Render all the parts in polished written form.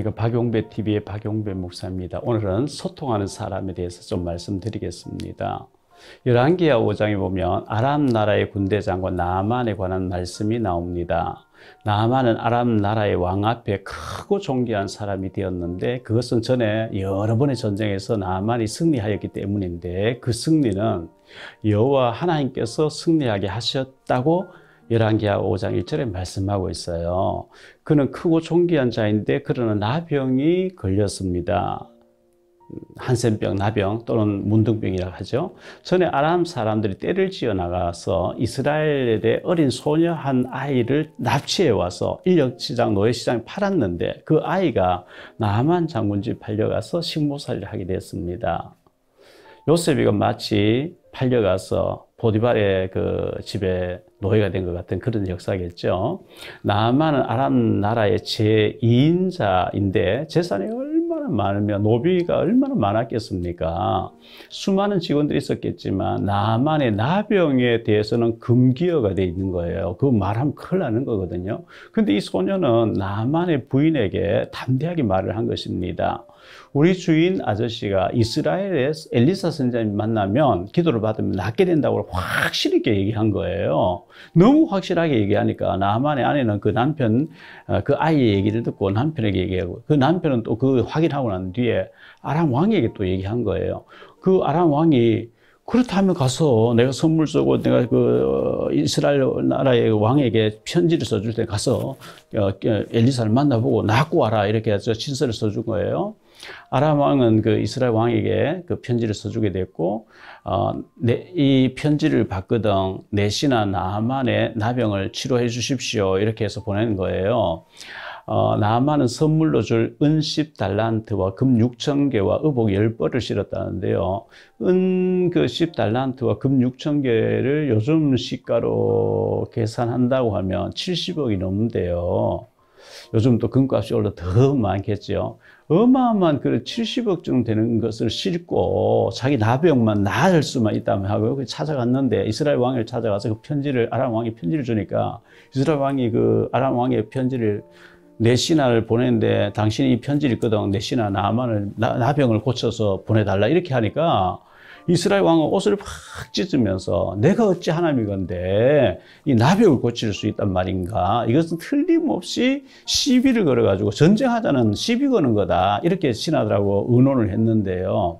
박용배 TV의 박용배 목사입니다. 오늘은 소통하는 사람에 대해서 좀 말씀드리겠습니다. 열왕기하 5장에 보면 아람 나라의 군대장과 나아만에 관한 말씀이 나옵니다. 나아만은 아람 나라의 왕 앞에 크고 존귀한 사람이 되었는데, 그것은 전에 여러 번의 전쟁에서 나아만이 승리하였기 때문인데, 그 승리는 여호와 하나님께서 승리하게 하셨다고 열왕기하 5장 1절에 말씀하고 있어요. 그는 크고 존귀한 자인데 그러나 나병이 걸렸습니다. 한센병, 나병 또는 문둥병이라고 하죠. 전에 아람 사람들이 떼를 지어 나가서 이스라엘의 어린 소녀 한 아이를 납치해 와서 인력시장, 노예시장에 팔았는데, 그 아이가 나아만 장군 집 팔려가서 식모살이를 하게 됐습니다. 요셉이가 마치 팔려가서 보디발의 그 집에 노예가 된 것 같은 그런 역사겠죠. 나아만은 아람 나라의 제2인자인데 재산이 얼마나 많으며 노비가 얼마나 많았겠습니까? 수많은 직원들이 있었겠지만 나아만의 나병에 대해서는 금기어가 돼 있는 거예요. 그 말하면 큰일 나는 거거든요. 근데 이 소녀는 나아만의 부인에게 담대하게 말을 한 것입니다. 우리 주인 아저씨가 이스라엘의 엘리사 선지자님 만나면 기도를 받으면 낫게 된다고 확실히 얘기한 거예요. 너무 확실하게 얘기하니까 나아만의 아내는 그 남편, 그 아이의 얘기를 듣고 남편에게 얘기하고, 그 남편은 또 그 확인하고 난 뒤에 아람 왕에게 또 얘기한 거예요. 그 아람 왕이 그렇다면 가서 내가 선물 쏘고 내가 그 이스라엘 나라의 왕에게 편지를 써줄 때 가서 엘리사를 만나보고 낫고 와라, 이렇게 해서 친서를 써준 거예요. 아람 왕은 그 이스라엘 왕에게 그 편지를 써주게 됐고, 이 편지를 받거든 내 신하 나아만의 나병을 치료해 주십시오, 이렇게 해서 보낸 거예요. 나아만은 선물로 줄 은 10달란트와 금 6,000개와 의복 10벌을 실었다는데요. 은 그 10달란트와 금 6,000개를 요즘 시가로 계산한다고 하면 70억이 넘는데요. 요즘 또 금값이 올라 더 많겠죠. 어마어마한 그 70억 정도 되는 것을 싣고 자기 나병만 나을 수만 있다면 하고 찾아갔는데, 이스라엘 왕을 찾아가서 그 편지를, 아람 왕이 편지를 주니까 이스라엘 왕이 그 아람 왕의 편지를, 내 신하를 보내는데 당신이 이 편지를 읽거든, 내 신하 나아만을 나병을 고쳐서 보내달라, 이렇게 하니까 이스라엘 왕은 옷을 팍 찢으면서 내가 어찌 하나님이건데 이 나병을 고칠 수 있단 말인가, 이것은 틀림없이 시비를 걸어가지고 전쟁하자는 시비 거는 거다, 이렇게 신하들하고 의논을 했는데요.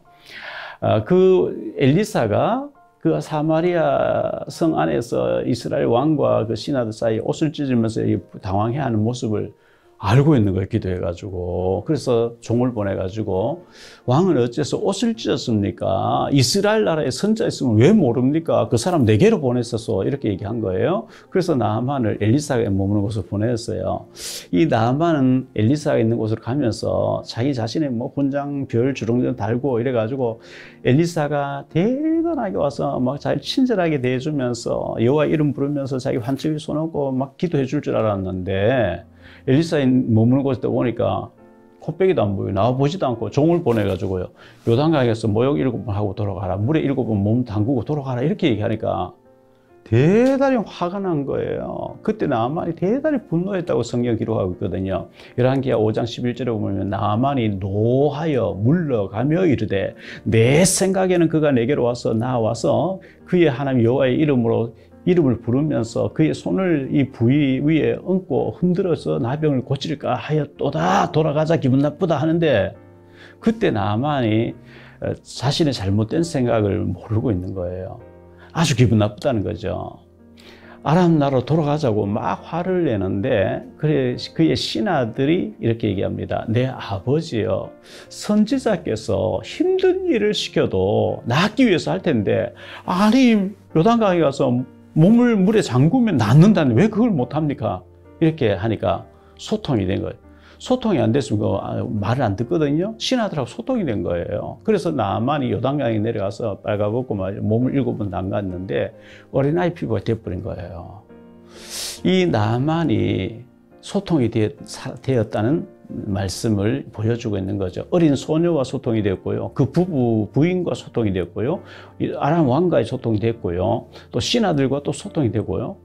그 엘리사가 그 사마리아 성 안에서 이스라엘 왕과 그 신하들 사이에 옷을 찢으면서 당황해하는 모습을 알고 있는 거예요, 기도해가지고. 그래서 종을 보내가지고, 왕은 어째서 옷을 찢었습니까? 이스라엘 나라에 선자 있으면 왜 모릅니까? 그 사람 내게로 보냈었어, 이렇게 얘기한 거예요. 그래서 나아만을 엘리사가 머무는 곳으로 보냈어요. 이 나아만은 엘리사가 있는 곳으로 가면서 자기 자신의 뭐 군장, 별, 주렁주렁 달고 이래가지고 엘리사가 대단하게 와서 막 잘 친절하게 대해주면서 여호와 이름 부르면서 자기 환청에 손얹고 막 기도해 줄 줄 알았는데, 엘리사의 머무는 곳에 오니까 코빼기도 안 보이고 나와보지도 않고 종을 보내가지고요, 요단강에서 모욕 7번 하고 돌아가라, 물에 7번 몸 담그고 돌아가라, 이렇게 얘기하니까 대단히 화가 난 거예요. 그때 나아만이 대단히 분노했다고 성경 기록하고 있거든요. 열왕기하 5장 11절에 보면 나아만이 노하여 물러가며 이르되 내 생각에는 그가 내게로 와서 나와서 그의 하나님 여호와의 이름을 부르면서 그의 손을 이 부위 위에 얹고 흔들어서 나병을 고칠까 하였도다, 돌아가자, 기분 나쁘다 하는데, 그때 나아만이 자신의 잘못된 생각을 모르고 있는 거예요. 아주 기분 나쁘다는 거죠. 아람 나라로 돌아가자고 막 화를 내는데, 그의 신하들이 이렇게 얘기합니다. 내 아버지여, 선지자께서 힘든 일을 시켜도 낫기 위해서 할 텐데, 아니 요단강에 가서 몸을 물에 잠그면 낫는다는데 왜 그걸 못합니까? 이렇게 하니까 소통이 된 거예요. 소통이 안 됐으면 말을 안 듣거든요. 신하들하고 소통이 된 거예요. 그래서 나아만이 요단강에 내려가서 빨가벗고 몸을 7번 담갔는데 어린아이 피부가 돼버린 거예요. 이 나아만이 소통이 되었다는 말씀을 보여주고 있는 거죠. 어린 소녀와 소통이 됐고요. 그 부인과 소통이 됐고요. 아람 왕과의 소통이 됐고요. 또 신하들과 또 소통이 되고요.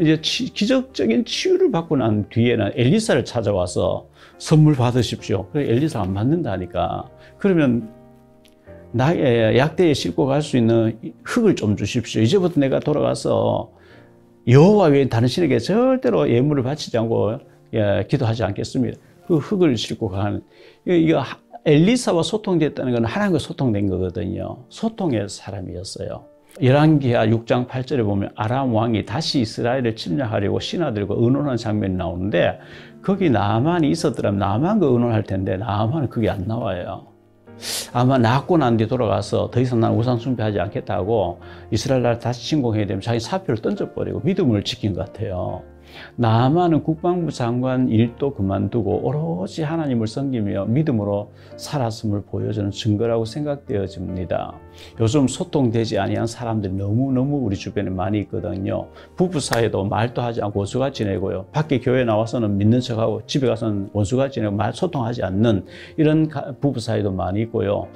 이제 기적적인 치유를 받고 난 뒤에는 엘리사를 찾아와서 선물 받으십시오. 그래 엘리사 안 받는다니까. 그러면 나의 약대에 싣고 갈 수 있는 흙을 좀 주십시오. 이제부터 내가 돌아가서 여호와 외에 다른 신에게 절대로 예물을 바치지 않고 기도하지 않겠습니다. 그 흙을 싣고 가는 이거 엘리사와 소통됐다는 건 하나님과 소통된 거거든요. 소통의 사람이었어요. 열왕기하 6장 8절에 보면 아람 왕이 다시 이스라엘을 침략하려고 신하들과 의논하는 장면이 나오는데 거기 나만이 있었더라면 나만과 의논할 텐데 나만은 그게 안 나와요. 아마 낳고 난 뒤 돌아가서 더 이상 난 우상 숭배하지 않겠다고 이스라엘 나라 다시 침공해야 되면 자기 사표를 던져버리고 믿음을 지킨 것 같아요. 나아만은 국방부 장관 일도 그만두고 오로지 하나님을 섬기며 믿음으로 살았음을 보여주는 증거라고 생각되어집니다. 요즘 소통되지 아니한 사람들이 너무너무 우리 주변에 많이 있거든요. 부부 사이도 말도 하지 않고 원수가 지내고요. 밖에 교회 나와서는 믿는 척하고 집에 가서는 원수가 지내고 말 소통하지 않는 이런 부부 사이도 많이 있고요.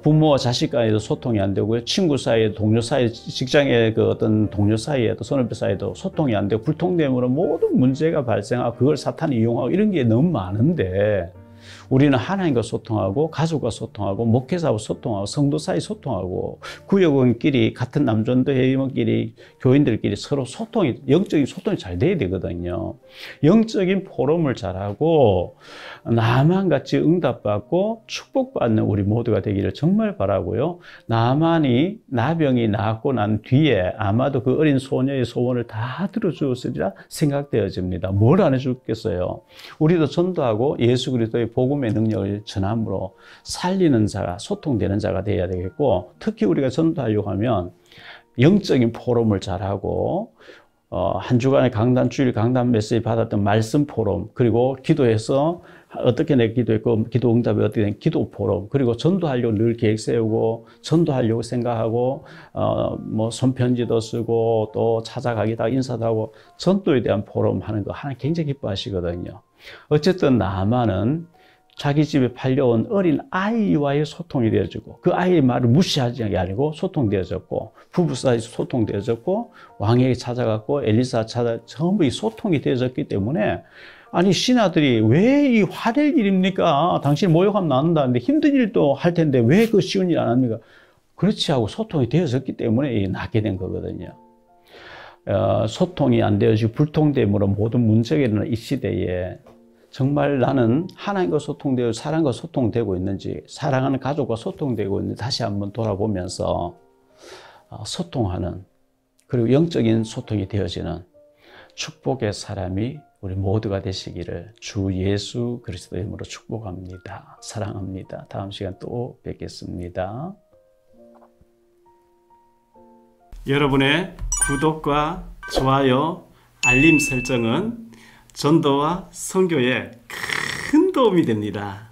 부모와 자식 간에도 소통이 안 되고요. 친구 사이에, 동료 사이, 직장의 그 어떤 동료 사이에도, 선후배 사이에도 소통이 안 되고 불통됨으로 모든 문제가 발생하고 그걸 사탄이 이용하고 이런 게 너무 많은데 우리는 하나님과 소통하고 가족과 소통하고 목회자와 소통하고 성도 사이 소통하고 구역원끼리 같은 남전도 회의원끼리 교인들끼리 서로 소통이 영적인 소통이 잘 돼야 되거든요. 영적인 포럼을 잘하고 나만같이 응답받고 축복받는 우리 모두가 되기를 정말 바라고요. 나만이 나병이 낫고 난 뒤에 아마도 그 어린 소녀의 소원을 다 들어주었으리라 생각되어집니다. 뭘 안 해줬겠어요. 우리도 전도하고 예수 그리스도의 복음의 능력을 전함으로 살리는 자가 소통되는 자가 되어야 되겠고 특히 우리가 전도하려고 하면 영적인 포럼을 잘하고 한 주간의 강단 주일 강단 메시지 받았던 말씀 포럼 그리고 기도해서 어떻게 내 기도했고 기도 응답이 어떻게 된 기도 포럼 그리고 전도하려고 늘 계획 세우고 전도하려고 생각하고 뭐 손편지도 쓰고 또 찾아가기도 인사도 하고 전도에 대한 포럼 하는 거 하나님 굉장히 기뻐하시거든요. 어쨌든 나만은 자기 집에 팔려온 어린 아이와의 소통이 되어지고 그 아이의 말을 무시하지 아니고 소통되어졌고 부부 사이에서 소통되어졌고 왕에게 찾아갔고 엘리사 전부 이 소통이 되어졌기 때문에 아니 신하들이 왜 이 화낼 일입니까? 당신 모욕하면 나눈다는데 힘든 일도 할 텐데 왜 그 쉬운 일 안 합니까? 그렇지 하고 소통이 되어졌기 때문에 낫게 된 거거든요. 소통이 안 되어지고 불통됨으로 모든 문제가 일어나는 이 시대에 정말 나는 하나님과 소통되고 사랑과 소통되고 있는지 사랑하는 가족과 소통되고 있는지 다시 한번 돌아보면서 소통하는 그리고 영적인 소통이 되어지는 축복의 사람이 우리 모두가 되시기를 주 예수 그리스도의 이름으로 축복합니다. 사랑합니다. 다음 시간 또 뵙겠습니다. 여러분의 구독과 좋아요, 알림 설정은 전도와 선교에 큰 도움이 됩니다.